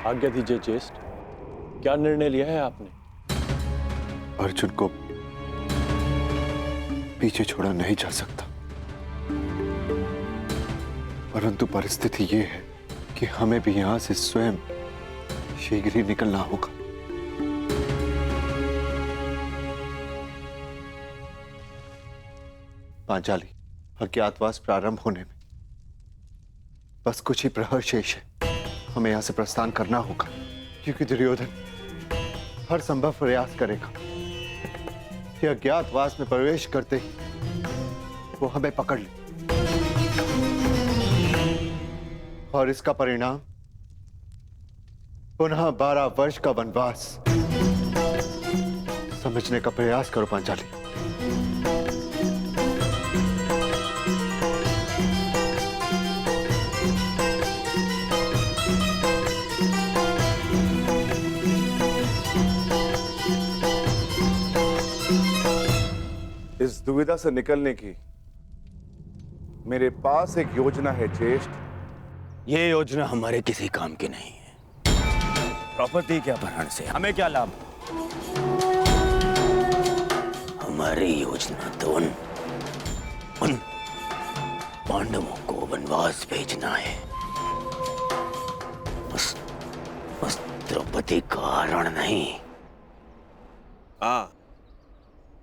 आज्ञा दीजिए ज्येष्ठ, क्या निर्णय लिया है आपने? अर्जुन को पीछे छोड़ा नहीं जा सकता, परंतु परिस्थिति ये है कि हमें भी यहां से स्वयं शीघ्र ही निकलना होगा। पांचाली, अज्ञातवास प्रारंभ होने में बस कुछ ही प्रहर शेष है। हमें यहां से प्रस्थान करना होगा, क्योंकि दुर्योधन हर संभव प्रयास करेगा कि अज्ञातवास में प्रवेश करते ही वो हमें पकड़ ले, और इसका परिणाम पुनः 12 वर्ष का वनवास। समझने का प्रयास करो पांचाली। इस दुविधा से निकलने की मेरे पास एक योजना है ज्येष्ठ। ये योजना हमारे किसी काम की नहीं है। द्रौपदी के अपहरण से हमें क्या लाभ? हमारी योजना तो उन पांडवों को वनवास भेजना है। बस द्रौपदी का हरण नहीं।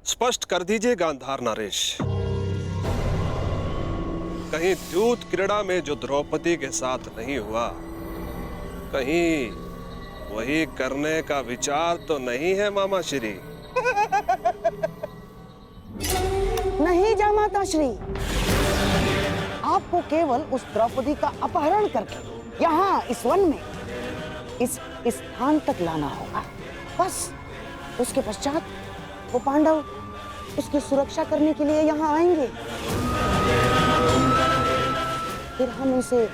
स्पष्ट कर दीजिए गांधार नरेश, कहीं द्यूत क्रीड़ा में जो द्रौपदी के साथ नहीं हुआ, कहीं वही करने का विचार तो नहीं है मामा श्री? नहीं जामाता श्री, आपको केवल उस द्रौपदी का अपहरण करके यहाँ इस वन में इस स्थान तक लाना होगा। बस उसके पश्चात वो पांडव उसकी सुरक्षा करने के लिए यहाँ आएंगे। फिर हम उनसे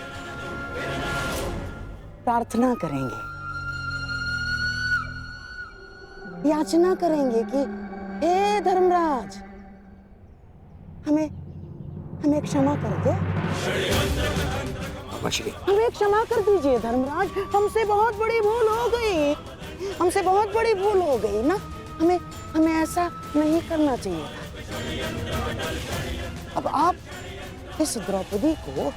प्रार्थना करेंगे, याचना करेंगे कि हे धर्मराज, हमें क्षमा कर दो। हमें क्षमा कर दीजिए धर्मराज, हमसे बहुत बड़ी भूल हो गई। हमसे बहुत बड़ी भूल हो गई ना, हमें ऐसा नहीं करना चाहिए था। अब आप इस द्रौपदी को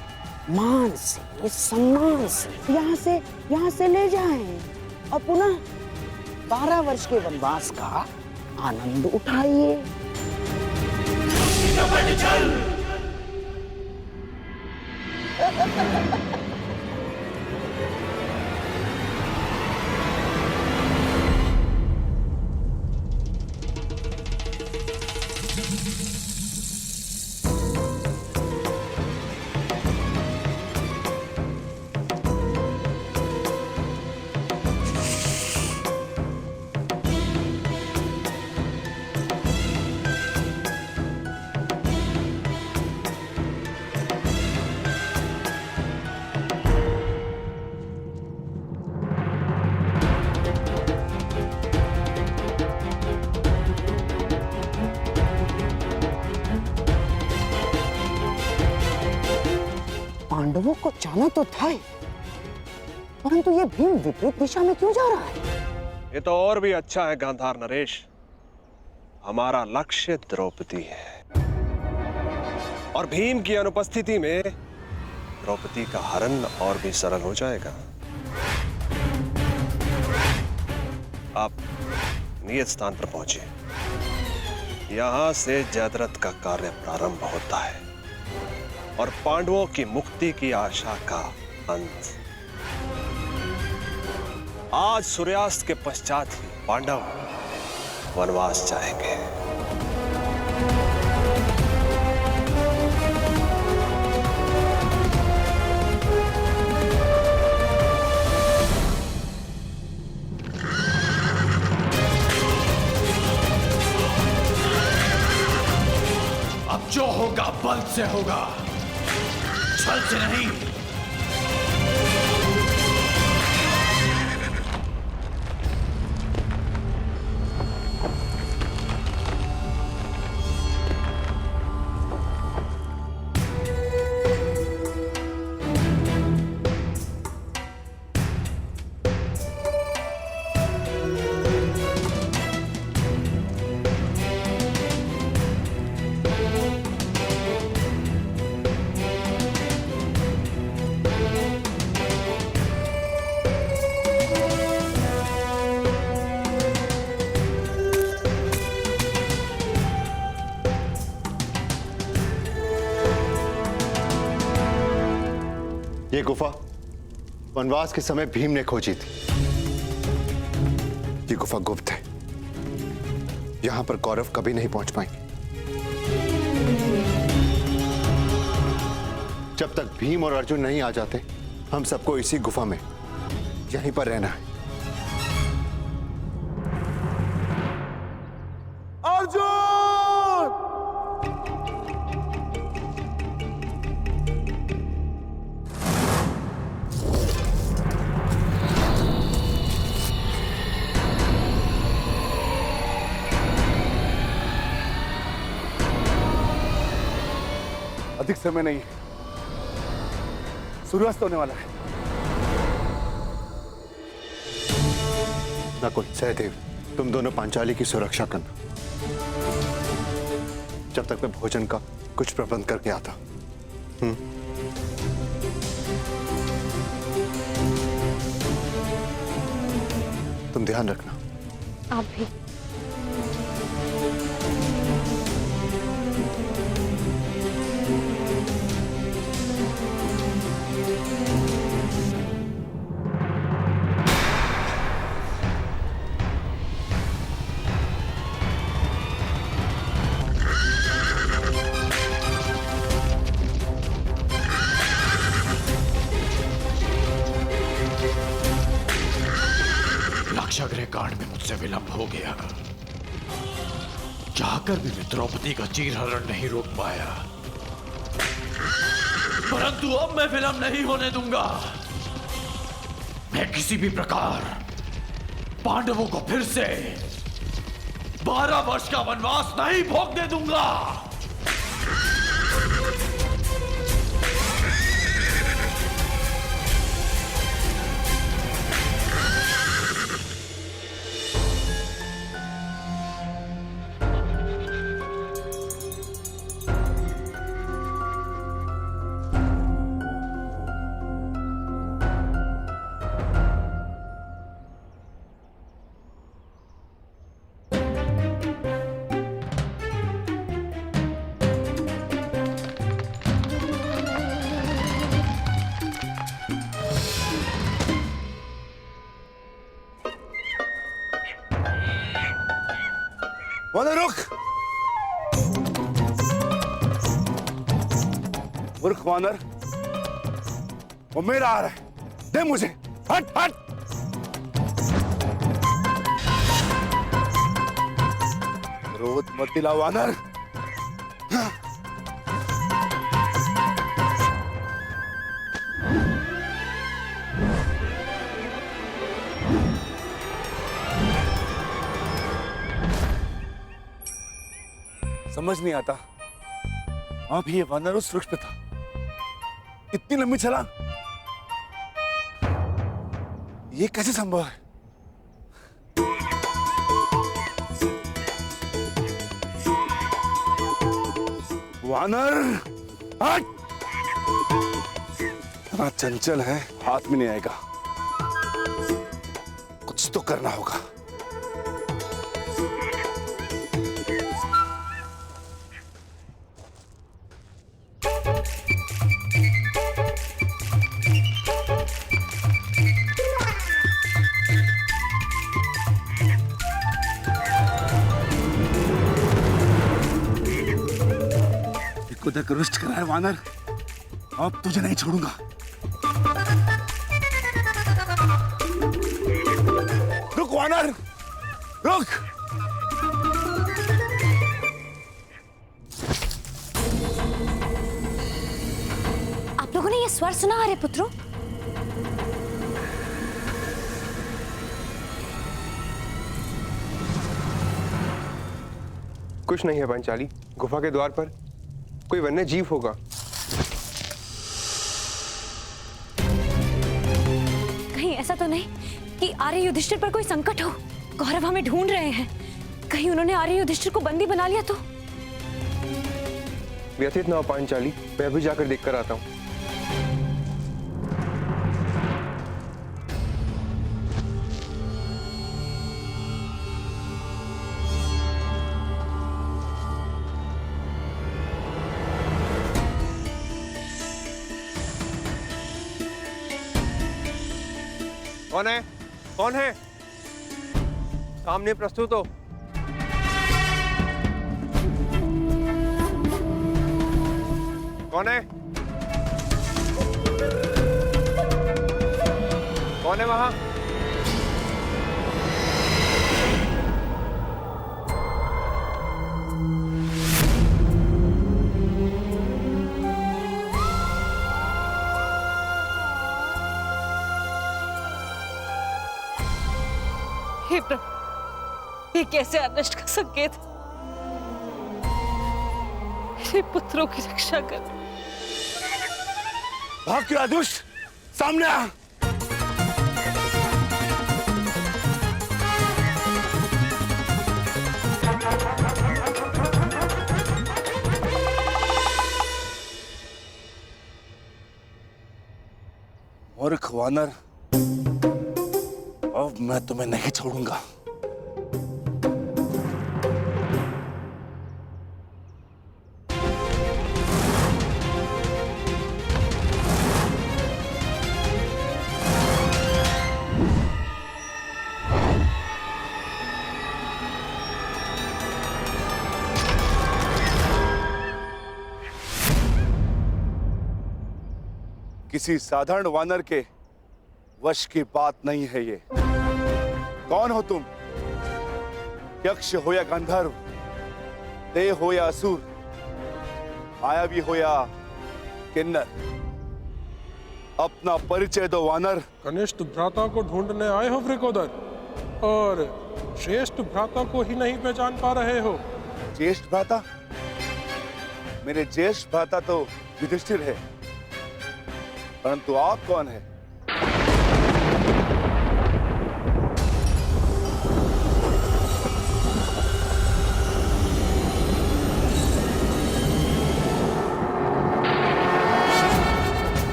मान से, सम्मान से यहाँ से ले जाएं और पुनः 12 वर्ष के वनवास का आनंद उठाइए। पांडवों को जाना तो था ही, परंतु ये भीम विपरीत दिशा में क्यों जा रहा है? ये तो और भी अच्छा है गांधार नरेश, हमारा लक्ष्य द्रौपदी है और भीम की अनुपस्थिति में द्रौपदी का हरण और भी सरल हो जाएगा। आप नियत स्थान पर पहुंचे, यहां से जयद्रथ का कार्य प्रारंभ होता है और पांडवों की मुक्ति की आशा का अंत। आज सूर्यास्त के पश्चात ही पांडव वनवास जाएंगे। अब जो होगा बल से होगा, छल से नहीं। ये गुफा वनवास के समय भीम ने खोजी थी। ये गुफा गुप्त है, यहां पर कौरव कभी नहीं पहुंच पाएंगे। जब तक भीम और अर्जुन नहीं आ जाते, हम सबको इसी गुफा में यहीं पर रहना है। अर्जुन! अधिक समय नहीं है, सूर्यास्त होने वाला है। नकुल, सहदेव, तुम दोनों पांचाली की सुरक्षा करना, जब तक मैं भोजन का कुछ प्रबंध करके आता। तुम ध्यान रखना। आप भी। लाक्षागृह कांड में मुझसे विलंब हो गया। चाहकर भी मैं द्रौपदी का चीरहरण नहीं रोक पाया, परंतु अब मैं विलंब नहीं होने दूंगा। मैं किसी भी प्रकार पांडवों को फिर से 12 वर्ष का वनवास नहीं भोगने दूंगा। वानर रुक! मूर्ख वानर, वो मेरा आ रहा है, दे मुझे। हट हट! क्रोध मत दिला वानर। समझ नहीं आता, अभी ये वानर उस वृक्ष पे था, इतनी लंबी छलांग, ये कैसे संभव है? वानर हट! इतना चंचल है, हाथ में नहीं आएगा। कुछ तो करना होगा। खुद रुष्ट करा है वानर, अब तुझे नहीं छोड़ूंगा। रुक वानर, रुक! आप लोगों ने ये स्वर सुना आर्य पुत्रों? कुछ नहीं है पांचाली, गुफा के द्वार पर कोई वन्य जीव होगा। कहीं ऐसा तो नहीं कि आर्य युधिष्ठिर पर कोई संकट हो? कौरव हमें ढूंढ रहे हैं, कहीं उन्होंने आर्य युधिष्ठिर को बंदी बना लिया तो? व्यथित ना हो पांचाली, मैं अभी जाकर देखकर आता हूँ। कौन है? कौन है? सामने प्रस्तुत हो। कौन है? कौन है वहां? हे प्रभु, ये कैसे अनिष्ट का संकेत है? मेरे पुत्रों की रक्षा कर। भाग के दुष्ट, सामने आ। मूर्ख वानर, अब मैं तुम्हें नहीं छोड़ूंगा। किसी साधारण वानर के वश की बात नहीं है ये। कौन हो तुम? यक्ष हो या गंधर्व, देव हो या असुर, मायावी हो या किन्नर, अपना परिचय दो वानर। कनिष्ठ भ्राता को ढूंढने आए हो वृकोदर, और श्रेष्ठ भ्राता को ही नहीं पहचान पा रहे हो। ज्येष्ठ भ्राता? मेरे ज्येष्ठ भ्राता तो युधिष्ठिर है, परंतु आप कौन है?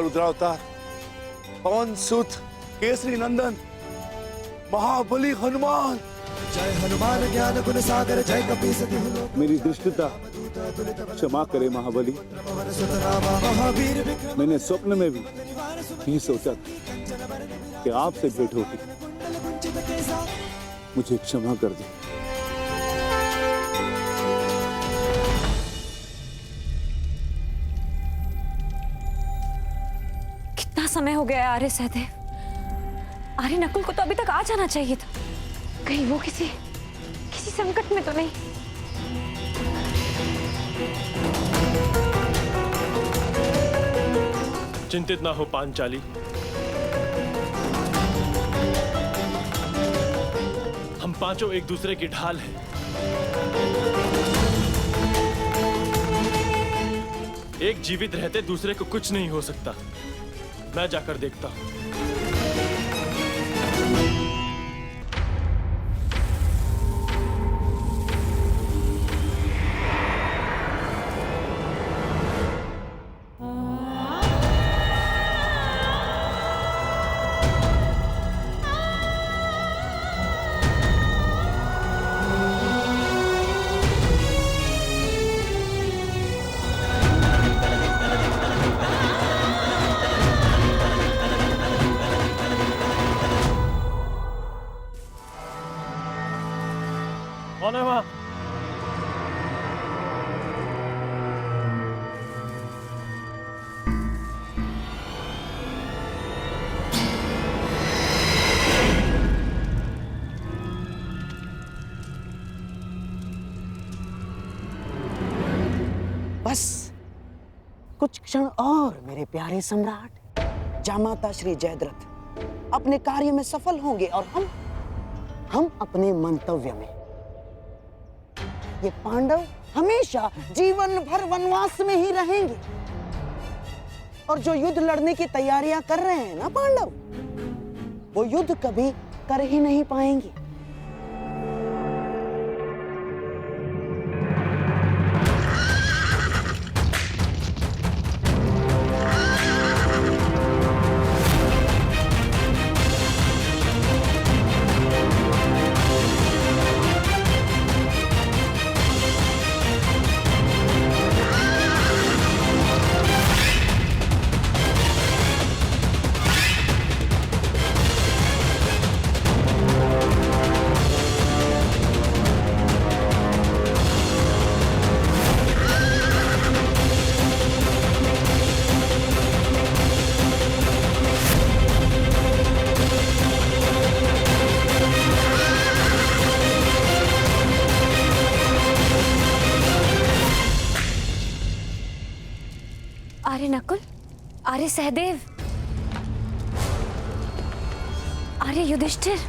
रुद्रावतार, पवन सुत, केसरी नंदन, महाबली हनुमान। जय हनुमान ज्ञान गुण सागर, जय कपीसति। मेरी दुष्टता क्षमा करे महाबली। मैंने स्वप्न में भी नहीं सोचा था कि आपसे भेंट होगी। मुझे क्षमा कर दो। समय हो गया है आर्य सहदेव। आर्य नकुल को तो अभी तक आ जाना चाहिए था। कहीं वो किसी संकट में तो नहीं। चिंतित ना हो पांचाली, हम पांचों एक दूसरे की ढाल हैं। एक जीवित रहते दूसरे को कुछ नहीं हो सकता। मैं जाकर देखता हूं। कौन है वहां? बस कुछ क्षण और मेरे प्यारे सम्राट, जामाता श्री जयद्रथ अपने कार्य में सफल होंगे और हम अपने मंतव्य में। ये पांडव हमेशा जीवन भर वनवास में ही रहेंगे। और जो युद्ध लड़ने की तैयारियां कर रहे हैं ना पांडव, वो युद्ध कभी कर ही नहीं पाएंगे। आर्य नकुल, आर्य सहदेव, आर्य युधिष्ठिर।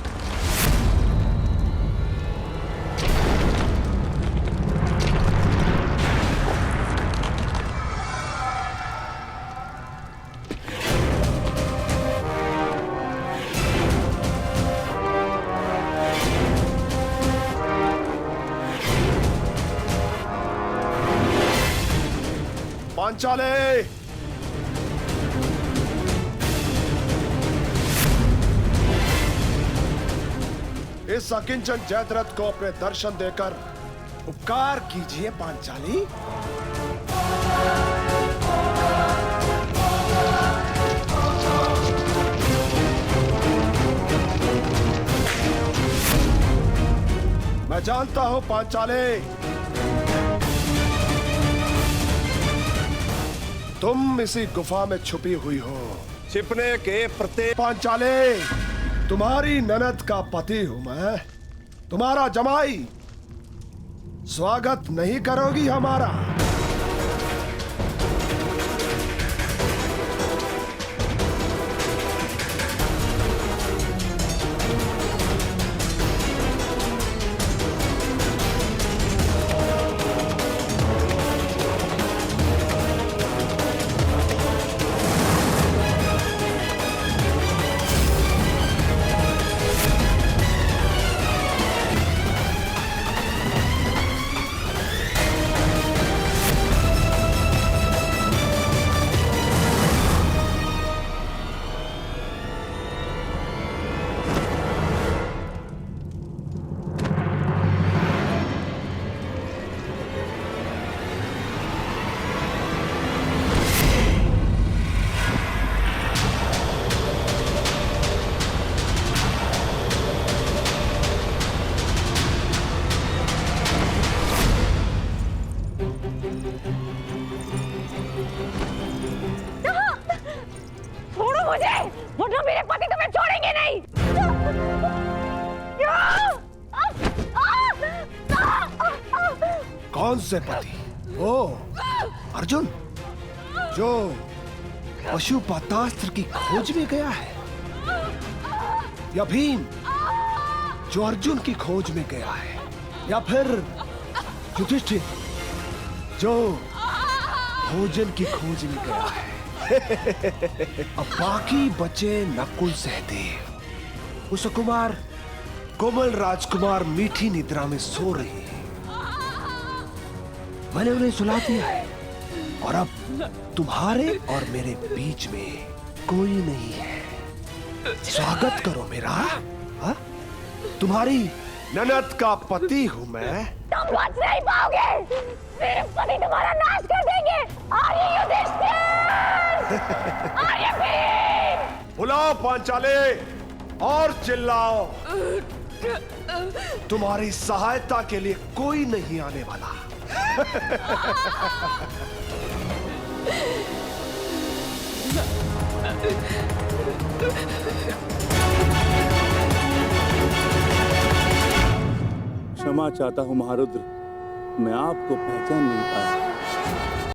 पांचाले, इस अकिंचन जयद्रथ को अपने दर्शन देकर उपकार कीजिए पांचाली। मैं जानता हूं पांचाले, तुम इसी गुफा में छुपी हुई हो। छिपने के प्रत्येक पांचाले, तुम्हारी ननद का पति हूं मैं, तुम्हारा जमाई। स्वागत नहीं करोगी हमारा? वरना मेरे पति तुम्हें छोड़ेंगे नहीं। कौन से पति? ओ अर्जुन, जो पशुपतास्त्र की खोज में गया है, या भीम जो अर्जुन की खोज में गया है, या फिर युधिष्ठिर जो भोजन की खोज में गया है। अब बाकी बचे नकुल सहदेव, कुसुकुमार, कोमल राजकुमार मीठी निद्रा में सो रहे हैं। मैंने उन्हें सुला दिया है और अब तुम्हारे और मेरे बीच में कोई नहीं है। स्वागत करो मेरा। हा? तुम्हारी ननद का पति हूं मैं। तुम बच नहीं पाओगे, मेरे पति तुम्हारा नाश कर देंगे। आर्य युधिष्ठिर, आर्य भीम। बुलाओ पांचाले और चिल्लाओ। तुम्हारी सहायता के लिए कोई नहीं आने वाला। क्षमा चाहता हूं महारुद्र, मैं आपको पहचान नहीं पाया।